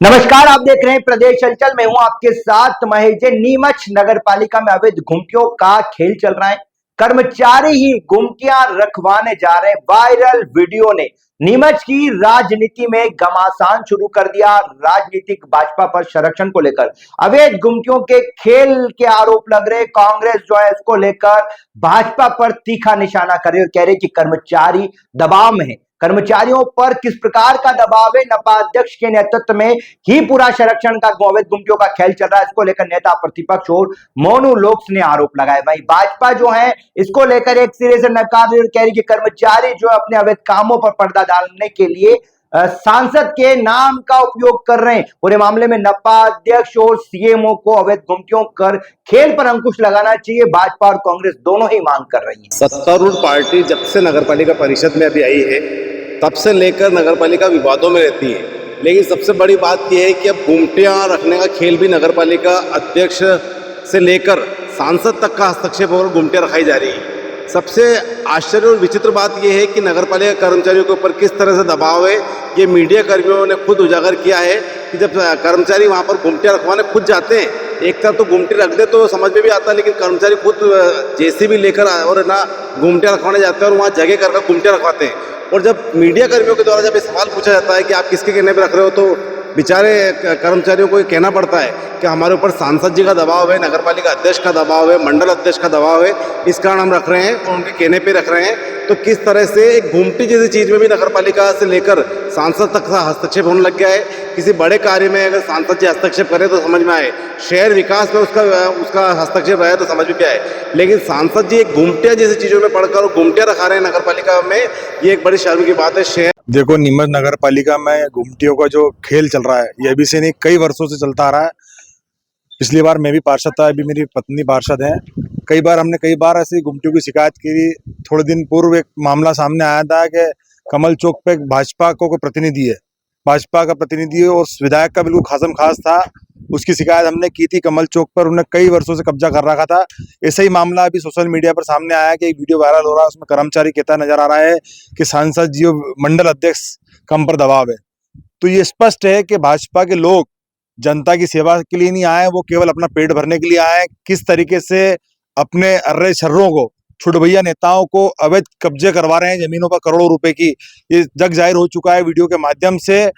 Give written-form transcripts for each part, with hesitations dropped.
नमस्कार, आप देख रहे हैं प्रदेश हलचल। मैं हूं आपके साथ महेश जैन। नीमच नगर पालिका में अवैध गुमटियों का खेल चल रहा है। कर्मचारी ही गुमटियां रखवाने जा रहे हैं। वायरल वीडियो ने नीमच की राजनीति में घमासान शुरू कर दिया। राजनीतिक भाजपा पर संरक्षण को लेकर अवैध गुमटियों के खेल के आरोप लग रहे। कांग्रेस जो है इसको लेकर भाजपा पर तीखा निशाना कर रही और कह रही कि कर्मचारी दबाव में है। कर्मचारियों पर किस प्रकार का दबाव है, नपा अध्यक्ष के नेतृत्व में ही पूरा संरक्षण का अवैध गुमटियों का खेल चल रहा है। इसको लेकर नेता प्रतिपक्ष और मोनू लोक्स ने आरोप लगाए। भाई भाजपा जो है इसको लेकर एक सिरे से नकार रही और कह रही कि कर्मचारी जो अपने अवैध कामों पर पर्दा डालने के लिए सांसद के नाम का उपयोग कर रहे हैं। पूरे मामले में नपा अध्यक्ष और सीएमओ को अवैध गुमटियों कर खेल पर अंकुश लगाना चाहिए। भाजपा और कांग्रेस दोनों ही मांग कर रही है। सत्तारूढ़ पार्टी जब से नगरपालिका परिषद में अभी आई है तब से लेकर नगरपालिका विवादों में रहती है। लेकिन सबसे बड़ी बात यह है कि अब गुमटियां रखने का खेल भी नगरपालिका अध्यक्ष से लेकर सांसद तक का हस्तक्षेप होकर गुमटियां रखाई जा रही है। सबसे आश्चर्य और विचित्र बात यह है कि नगरपालिका कर्मचारियों के ऊपर किस तरह से दबाव है, ये मीडिया कर्मियों ने खुद उजागर किया है कि जब कर्मचारी वहाँ पर गुमटियां रखवाने खुद जाते हैं, एक तरफ तो गुमटी रख दे तो समझ में भी आता है, लेकिन कर्मचारी खुद जेसीबी लेकर और ना गुमटियां रखवाने जाते हैं और वहाँ जगह कर गुमटियां रखवाते हैं। और जब मीडिया कर्मियों के द्वारा जब ये सवाल पूछा जाता है कि आप किसके कहने पर रख रहे हो, तो बेचारे कर्मचारियों को ये कहना पड़ता है कि हमारे ऊपर सांसद जी का दबाव है, नगरपालिका अध्यक्ष का दबाव है, मंडल अध्यक्ष का दबाव है, इस कारण हम रख रहे हैं और उनके कहने पे रख रहे हैं। तो किस तरह से एक गुमटी जैसी चीज़ में भी नगरपालिका से लेकर सांसद तक का हस्तक्षेप होने लग गया है। किसी बड़े कार्य में अगर सांसद जी हस्तक्षेप करें तो समझ में आए, शहर विकास में उसका हस्तक्षेप रहे तो समझ में भी आए, लेकिन सांसद जी एक गुमटिया जैसी चीज़ों में पढ़कर गुमटिया रखा रहे हैं नगरपालिका में, ये एक बड़ी शर्म की बात है। शहर देखो, नीमच नगर पालिका में गुमटियों का जो खेल चल रहा है ये अभी से नहीं, कई वर्षों से चलता आ रहा है। पिछली बार मैं भी पार्षद था, अभी मेरी पत्नी पार्षद है। हमने कई बार ऐसी गुमटियों की शिकायत की। थोड़े दिन पूर्व एक मामला सामने आया था कि कमल चौक पे भाजपा को कोई प्रतिनिधि है, भाजपा का प्रतिनिधि और विधायक का बिल्कुल खासम खास था, उसकी शिकायत हमने की थी कमल चौक पर। उन्होंने कई वर्षों से कब्जा कर रखा था। ऐसा ही मामला अभी सोशल मीडिया पर सामने आया कि एक वीडियो वायरल हो रहा है, उसमें कर्मचारी कहता नजर आ रहा है कि सांसद जी और मंडल अध्यक्ष कम पर दबाव है। तो ये स्पष्ट है कि भाजपा के लोग जनता की सेवा के लिए नहीं आए, वो केवल अपना पेट भरने के लिए आए। किस तरीके से अपने अर्रे छर्रों को, छुटभैया नेताओं को अवैध कब्जे करवा रहे हैं जमीनों पर करोड़ों रुपए की, ये जग जाहिर हो चुका है। वीडियो के माध्यम से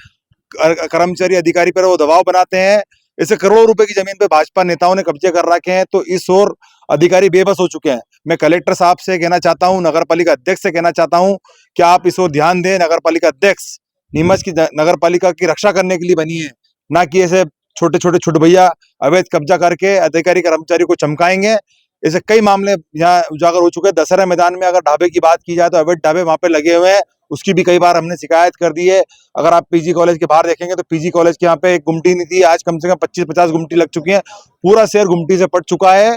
कर्मचारी अधिकारी पर वो दबाव बनाते हैं। ऐसे करोड़ों रुपए की जमीन पे भाजपा नेताओं ने कब्जे कर रखे हैं, तो इस ओर अधिकारी बेबस हो चुके हैं। मैं कलेक्टर साहब से कहना चाहता हूं, नगरपालिका अध्यक्ष से कहना चाहता हूं कि आप इस ओर ध्यान दें। नगरपालिका अध्यक्ष नीमच की नगरपालिका की रक्षा करने के लिए बनी है, ना कि ऐसे छोटे छोटे छुटभैया अवैध कब्जा करके अधिकारी कर्मचारी को चमकाएंगे। ऐसे कई मामले यहाँ उजागर हो चुके हैं। दशहरा मैदान में अगर ढाबे की बात की जाए तो अवैध ढाबे वहां पे लगे हुए हैं, उसकी भी कई बार हमने शिकायत कर दी है। अगर आप पीजी कॉलेज के बाहर देखेंगे तो पीजी कॉलेज के यहाँ पे एक गुमटी नहीं थी, आज कम से कम 25-50 गुमटी लग चुकी है। पूरा शहर गुमटी से पट चुका है।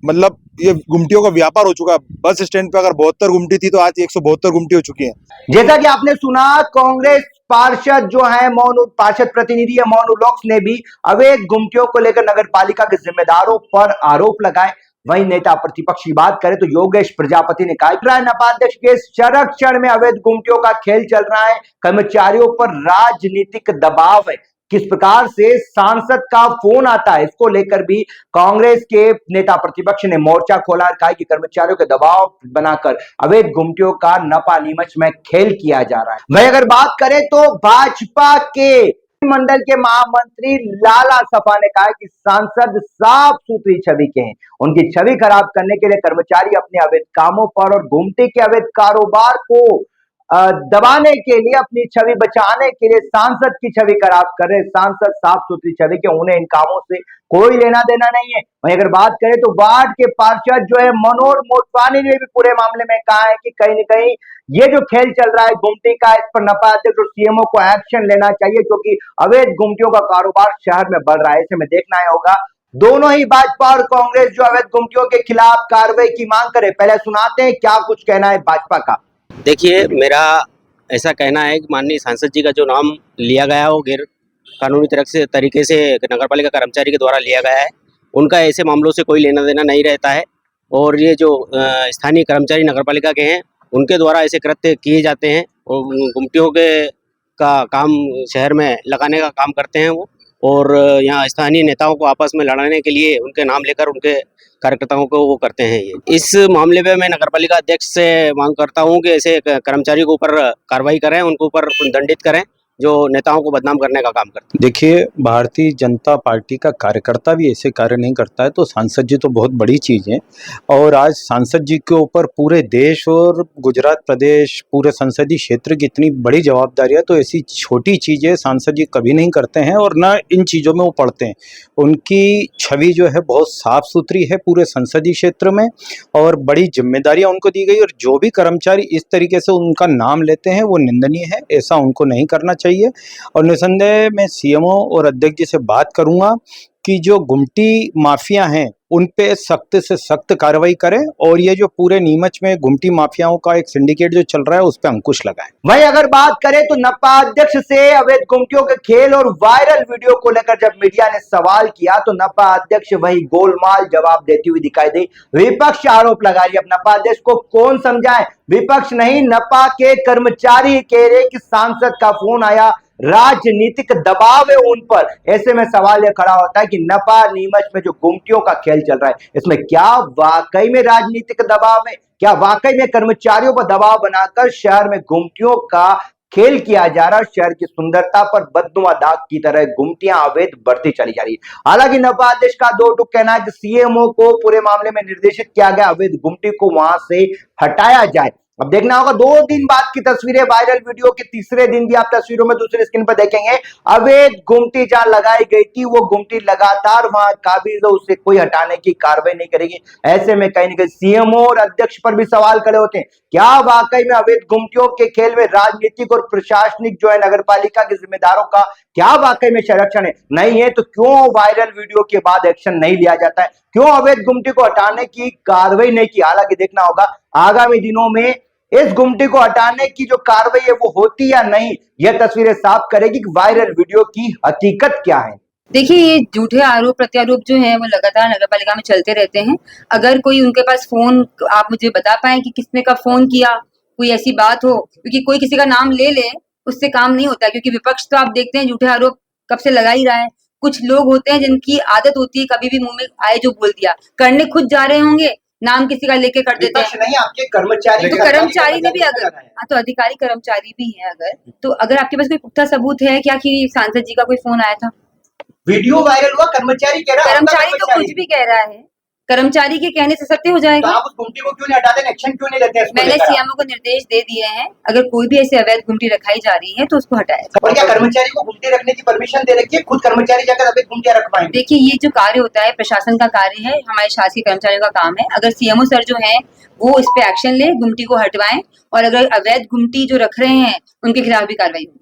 मतलब ये गुमटियों का व्यापार हो चुका है। बस स्टैंड पे अगर 72 गुमटी थी तो आज 172 गुमटी हो चुकी है। जैसा कि आपने सुना, कांग्रेस पार्षद जो है पार्षद प्रतिनिधि है मोनू लोक्स ने भी अवैध गुमटियों को लेकर नगर पालिका के जिम्मेदारों पर आरोप लगाए। वहीं नेता प्रतिपक्ष की बात करें तो योगेश प्रजापति ने कहा नपाध्यक्ष के संरक्षण में अवैध गुमटियों का खेल चल रहा है, कर्मचारियों पर राजनीतिक दबाव है। किस प्रकार से सांसद का फोन आता है, इसको लेकर भी कांग्रेस के नेता प्रतिपक्ष ने मोर्चा खोला और कहा कि कर्मचारियों के दबाव बनाकर अवैध गुमटियों का नपा नीमच में खेल किया जा रहा है। वहीं अगर बात करें तो भाजपा के मंडल के महामंत्री लाला सफा ने कहा कि सांसद साफ सुथरी छवि के हैं, उनकी छवि खराब करने के लिए कर्मचारी अपने अवैध कामों पर और गुमटी के अवैध कारोबार को दबाने के लिए, अपनी छवि बचाने के लिए सांसद की छवि खराब कर रहे। सांसद साफ सुथरी छवि के, उन्हें इन कामों से कोई लेना देना नहीं है। वहीं अगर बात करें तो वार्ड के पार्षद जो है मनोहर मोटवानी ने भी पूरे मामले में कहा है कि कहीं न कहीं ये जो खेल चल रहा है गुमटी का, इस पर नपा अध्यक्ष और सीएमओ को एक्शन लेना चाहिए, क्योंकि अवैध गुमटियों का कारोबार शहर में बढ़ रहा है। ऐसे में देखना होगा दोनों ही भाजपा और कांग्रेस जो अवैध गुमटियों के खिलाफ कार्रवाई की मांग करे। पहले सुनाते हैं क्या कुछ कहना है भाजपा का। देखिए, मेरा ऐसा कहना है कि माननीय सांसद जी का जो नाम लिया गया है वो गैर कानूनी तरीके से नगरपालिका कर्मचारी के द्वारा लिया गया है। उनका ऐसे मामलों से कोई लेना देना नहीं रहता है और ये जो स्थानीय कर्मचारी नगरपालिका के हैं उनके द्वारा ऐसे कृत्य किए जाते हैं और गुमटियों के का काम शहर में लगाने का काम करते हैं वो, और यहाँ स्थानीय नेताओं को आपस में लड़ाने के लिए उनके नाम लेकर उनके कार्यकर्ताओं को वो करते हैं। ये इस मामले पे मैं नगरपालिका अध्यक्ष से मांग करता हूँ कि ऐसे कर्मचारी के ऊपर कार्रवाई करें, उनके ऊपर दंडित करें जो नेताओं को बदनाम करने का काम करते हैं। देखिए, भारतीय जनता पार्टी का कार्यकर्ता भी ऐसे कार्य नहीं करता है तो सांसद जी तो बहुत बड़ी चीज़ है। और आज सांसद जी के ऊपर पूरे देश और गुजरात प्रदेश पूरे संसदीय क्षेत्र की इतनी बड़ी जवाबदारी है, तो ऐसी छोटी चीज़ें सांसद जी कभी नहीं करते हैं और ना इन चीज़ों में वो पड़ते हैं। उनकी छवि जो है बहुत साफ सुथरी है पूरे संसदीय क्षेत्र में, और बड़ी जिम्मेदारियां उनको दी गई, और जो भी कर्मचारी इस तरीके से उनका नाम लेते हैं वो निंदनीय है, ऐसा उनको नहीं करना चाहिए। और निसंदेह मैं सीएमओ और अध्यक्ष जी से बात करूंगा कि जो गुमटी माफिया हैं उन पे सख्त से सख्त कार्रवाई करें, और ये जो पूरे नीमच में गुमटी माफियाओं का एक सिंडिकेट जो चल रहा है उस पे अंकुश लगाएं। वहीं अगर बात करें तो नपा अध्यक्ष से अवैध गुमटियों के खेल और वायरल वीडियो को लेकर जब मीडिया ने सवाल किया तो नपा अध्यक्ष वही गोलमाल जवाब देती हुई दिखाई दी। विपक्ष आरोप लगा रही है। अब नपा अध्यक्ष को कौन समझाए? विपक्ष नहीं, नपा के कर्मचारी कह रहे कि सांसद का फोन आया, राजनीतिक दबाव है उन पर। ऐसे में सवाल यह खड़ा होता है कि नपा नीमच में जो गुमटियों का खेल चल रहा है इसमें क्या वाकई में राजनीतिक दबाव है? क्या वाकई में कर्मचारियों पर दबाव बनाकर शहर में गुमटियों का खेल किया जा रहा है? शहर की सुंदरता पर बदनुमा दाग की तरह गुमटियां अवैध बढ़ती चली जा रही है। हालांकि नपा अध्यक्ष का दो टूक कहना है कि सीएमओ को पूरे मामले में निर्देशित किया गया अवैध गुमटी को वहां से हटाया जाए। अब देखना होगा, 2 दिन बाद की तस्वीरें वायरल वीडियो के तीसरे दिन भी आप तस्वीरों में दूसरी स्क्रीन पर देखेंगे। अवैध गुमटी जहां लगाई गई थी वो गुमटी लगातार वहां काबिज है, उससे कोई हटाने की कार्रवाई नहीं करेगी। ऐसे में कहीं ना कहीं सीएमओ और अध्यक्ष पर भी सवाल खड़े होते हैं, क्या वाकई में अवैध गुमटियों के खेल में राजनीतिक और प्रशासनिक जो है नगरपालिका के जिम्मेदारों का क्या वाकई में संरक्षण है? नहीं है तो क्यों वायरल वीडियो के बाद एक्शन नहीं लिया जाता है? क्यों अवैध गुमटी को हटाने की कार्रवाई नहीं की? हालांकि देखना होगा आगामी दिनों में इस गुमटी को हटाने की जो कार्रवाई है वो होती या नहीं, यह तस्वीरें साफ करेगी कि वायरल वीडियो की हकीकत क्या है। देखिए, ये झूठे आरोप प्रत्यारोप जो है वो लगातार नगरपालिका में चलते रहते हैं। अगर कोई उनके पास फोन, आप मुझे बता पाए कि किसने कब फोन किया, कोई ऐसी बात हो, क्योंकि कोई किसी का नाम ले ले उससे काम नहीं होता, क्योंकि विपक्ष तो आप देखते हैं झूठे आरोप कब से लगा ही रहा है। कुछ लोग होते हैं जिनकी आदत होती है कभी भी मुंह में आए जो बोल दिया, करने खुद जा रहे होंगे, नाम किसी का लेके कर देते हैं। नहीं, आपके कर्मचारी तो कर्मचारी ने भी अगर तो अधिकारी कर्मचारी भी है, अगर आपके पास कोई पुख्ता सबूत है क्या कि सांसद जी का कोई फोन आया था? वीडियो वायरल हुआ, कर्मचारी कह रहा है, कर्मचारी तो कुछ भी कह रहा है, कर्मचारी के कहने से सत्य हो जाएगा। तो आप उस गुमटी को क्यों नहीं हटाते, एक्शन क्यों नहीं लेते? मैंने सीएमओ को निर्देश दे दिए हैं, अगर कोई भी ऐसी अवैध गुमटी रखाई जा रही है तो उसको हटाया। और क्या कर्मचारी को गुमटी रखने की परमिशन दे रखी है? खुद कर्मचारी जाकर अवैध गुमटियां रख पाएंगे? देखिए, ये जो कार्य होता है प्रशासन का कार्य है, हमारे शासकीय कर्मचारियों का काम है। अगर सीएमओ सर जो है वो इस पे एक्शन ले, गुमटी को हटवाएं, और अगर अवैध गुमटी जो रख रहे हैं उनके खिलाफ भी कार्रवाई होगी।